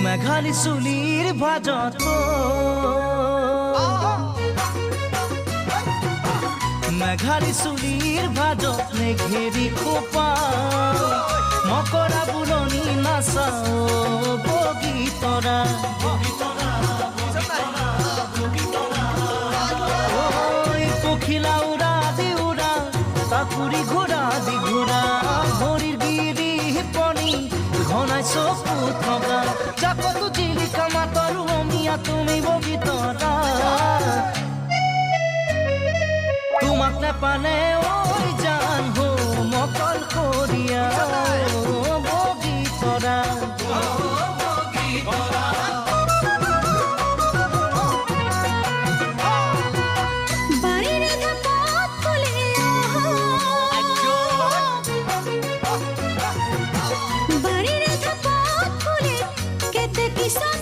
মেঘালি চুলিৰ ভাজত মেঘালি চুলিৰ ভাজত মেঘেৰি খোপা মকৰা বুলনি নাচাও বগীতৰা পখিলা উৰা দি উৰা তাকুৰি ঘোৰা দি ঘোৰা ভৰিৰ বিৰি পনি ঘনাই চকু থকা জাকতো জিলিকা মাতৰ অমিয়া তুমি বগীতৰা তোমাক নেপালে ঐ জান হো মকল কৰিয়া বগীতৰা Kiss